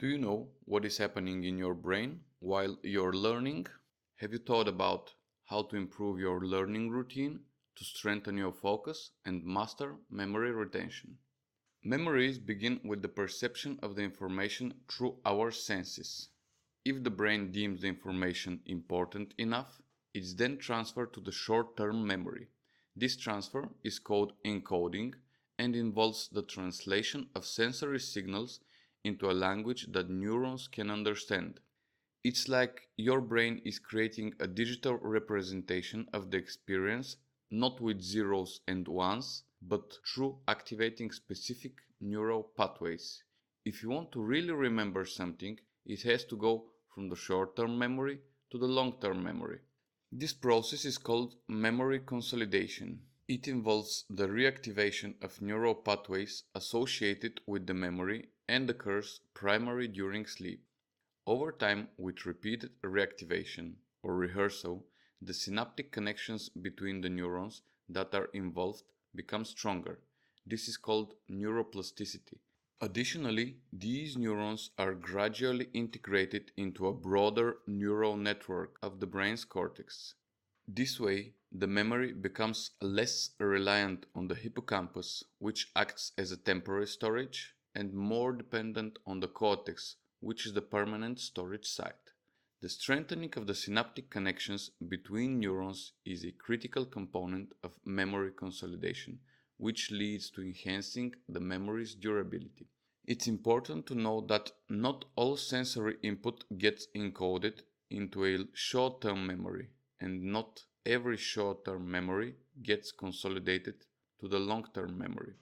Do you know what is happening in your brain while you're learning? Have you thought about how to improve your learning routine to strengthen your focus and master memory retention? Memories begin with the perception of the information through our senses. If the brain deems the information important enough, it's then transferred to the short-term memory. This transfer is called encoding and involves the translation of sensory signals into a language that neurons can understand. It's like your brain is creating a digital representation of the experience, not with zeros and ones, but through activating specific neural pathways. If you want to really remember something, it has to go from the short-term memory to the long-term memory. This process is called memory consolidation. It involves the reactivation of neural pathways associated with the memory and occurs primarily during sleep. Over time, with repeated reactivation or rehearsal, the synaptic connections between the neurons that are involved become stronger. This is called neuroplasticity. Additionally, these neurons are gradually integrated into a broader neural network of the brain's cortex. This way, the memory becomes less reliant on the hippocampus, which acts as a temporary storage, and more dependent on the cortex, which is the permanent storage site. The strengthening of the synaptic connections between neurons is a critical component of memory consolidation, which leads to enhancing the memory's durability. It's important to know that not all sensory input gets encoded into a short-term memory, and not every short-term memory gets consolidated to the long-term memory.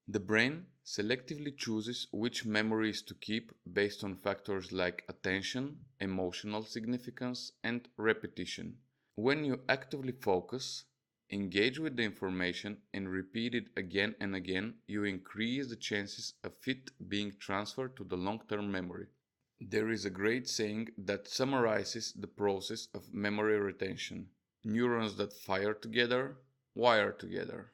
The brain selectively chooses which memories to keep based on factors like attention, emotional significance, and repetition. When you actively focus, engage with the information, and repeat it again and again, you increase the chances of it being transferred to the long-term memory. There is a great saying that summarizes the process of memory retention. Neurons that fire together, wire together.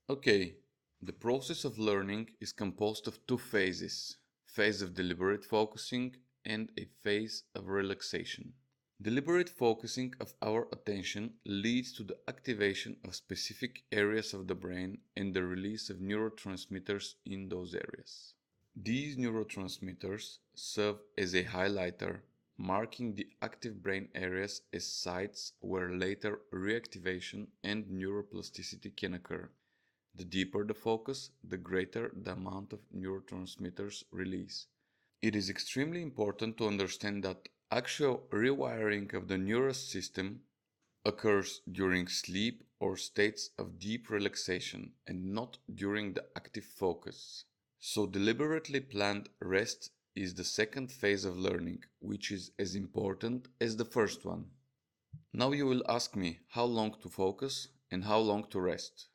Okay, the process of learning is composed of two phases: phase of deliberate focusing and a phase of relaxation. Deliberate focusing of our attention leads to the activation of specific areas of the brain and the release of neurotransmitters in those areas. These neurotransmitters serve as a highlighter, marking the active brain areas as sites where later reactivation and neuroplasticity can occur. The deeper the focus, the greater the amount of neurotransmitters release. It is extremely important to understand that actual rewiring of the nervous system occurs during sleep or states of deep relaxation and not during the active focus. So deliberately planned rest is the second phase of learning, which is as important as the first one. Now you will ask me how long to focus and how long to rest.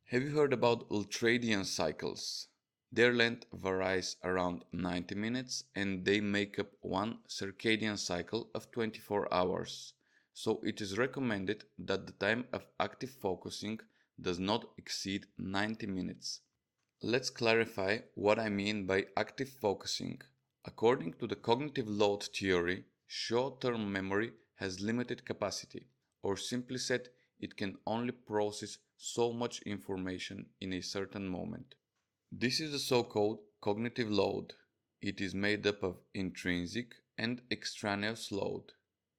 Have you heard about Ultradian cycles? Their length varies around 90 minutes and they make up one circadian cycle of 24 hours. So it is recommended that the time of active focusing does not exceed 90 minutes. Let's clarify what I mean by active focusing. According to the cognitive load theory, short-term memory has limited capacity, or simply said, it can only process so much information in a certain moment. This is the so-called cognitive load. It is made up of intrinsic and extraneous load.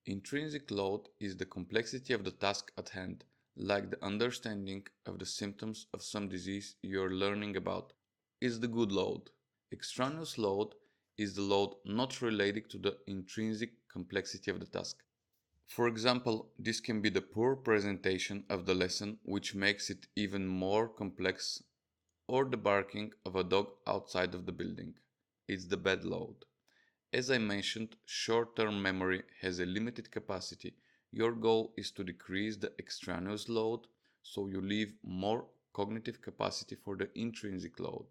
Intrinsic load is the complexity of the task at hand, like the understanding of the symptoms of some disease you're learning about, is the good load. Extraneous load is the load not related to the intrinsic complexity of the task. For example, this can be the poor presentation of the lesson which makes it even more complex, or the barking of a dog outside of the building. It's the bad load. As I mentioned, short-term memory has a limited capacity. Your goal is to decrease the extraneous load, so you leave more cognitive capacity for the intrinsic load.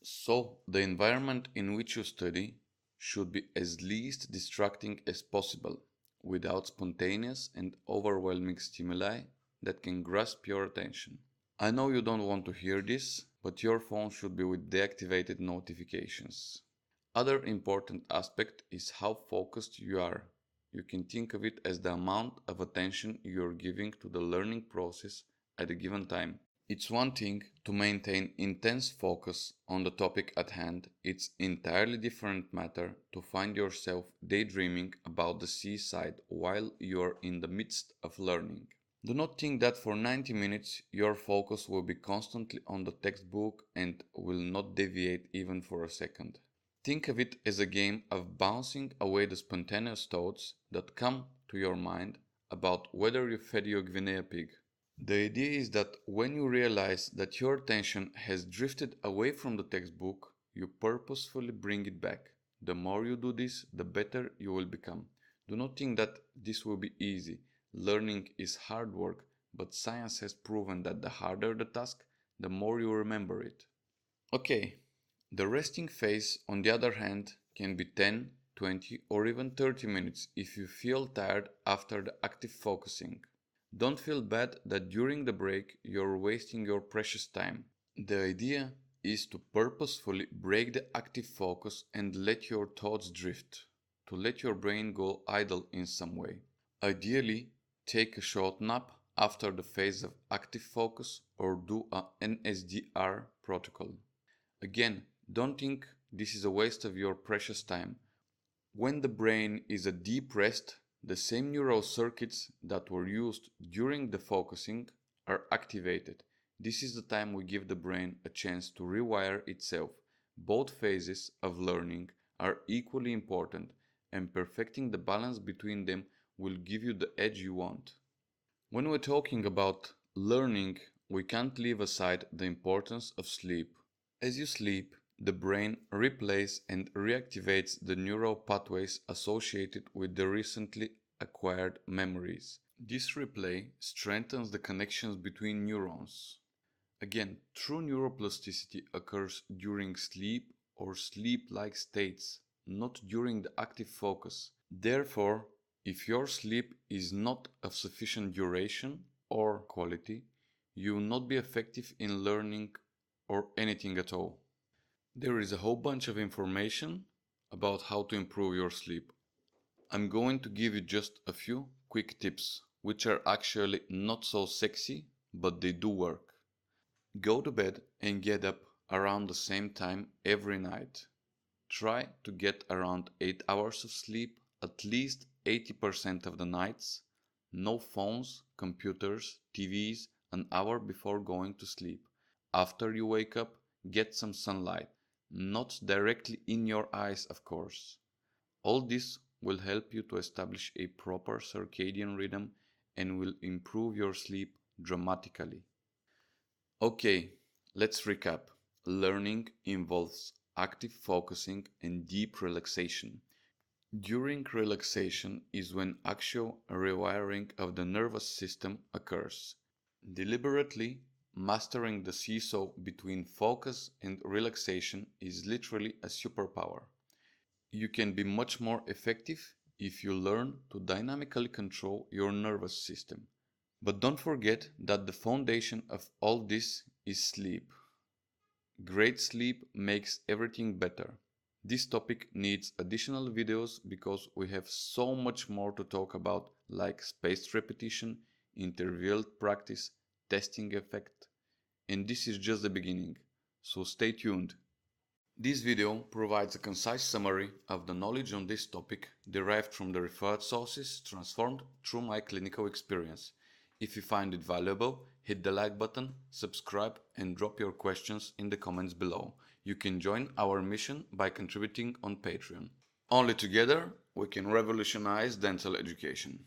So, the environment in which you study should be as least distracting as possible, without spontaneous and overwhelming stimuli that can grasp your attention. I know you don't want to hear this, but your phone should be with deactivated notifications. Other important aspect is how focused you are. You can think of it as the amount of attention you are giving to the learning process at a given time. It's one thing to maintain intense focus on the topic at hand. It's entirely different matter to find yourself daydreaming about the seaside while you're in the midst of learning. Do not think that for 90 minutes your focus will be constantly on the textbook and will not deviate even for a second. Think of it as a game of bouncing away the spontaneous thoughts that come to your mind about whether you fed your guinea pig. The idea is that when you realize that your attention has drifted away from the textbook, you purposefully bring it back. The more you do this, the better you will become. Do not think that this will be easy. Learning is hard work, but science has proven that the harder the task, the more you remember it. Okay, the resting phase, on the other hand, can be 10, 20, or even 30 minutes if you feel tired after the active focusing. Don't feel bad that during the break you're wasting your precious time. The idea is to purposefully break the active focus and let your thoughts drift, to let your brain go idle in some way. Ideally, take a short nap after the phase of active focus or do a NSDR protocol. Again, don't think this is a waste of your precious time. When the brain is at deep rest, the same neural circuits that were used during the focusing are activated. This is the time we give the brain a chance to rewire itself. Both phases of learning are equally important, and perfecting the balance between them will give you the edge you want. When we're talking about learning, we can't leave aside the importance of sleep. As you sleep, the brain replays and reactivates the neural pathways associated with the recently acquired memories. This replay strengthens the connections between neurons. Again, true neuroplasticity occurs during sleep or sleep-like states, not during the active focus. Therefore, if your sleep is not of sufficient duration or quality, you will not be effective in learning or anything at all. There is a whole bunch of information about how to improve your sleep. I'm going to give you just a few quick tips, which are actually not so sexy, but they do work. Go to bed and get up around the same time every night. Try to get around 8 hours of sleep at least 80% of the nights. No phones, computers, TVs an hour before going to sleep. After you wake up, get some sunlight. Not directly in your eyes, of course. All this will help you to establish a proper circadian rhythm and will improve your sleep dramatically. Okay, let's recap. Learning involves active focusing and deep relaxation. During relaxation is when actual rewiring of the nervous system occurs. Deliberately mastering the seesaw between focus and relaxation is literally a superpower. You can be much more effective if you learn to dynamically control your nervous system. But don't forget that the foundation of all this is sleep. Great sleep makes everything better. This topic needs additional videos because we have so much more to talk about, like spaced repetition, intervaled practice, testing effect, and this is just the beginning, so stay tuned. This video provides a concise summary of the knowledge on this topic derived from the referred sources transformed through my clinical experience. If you find it valuable, hit the like button, subscribe, and drop your questions in the comments below. You can join our mission by contributing on Patreon. Only together we can revolutionize dental education.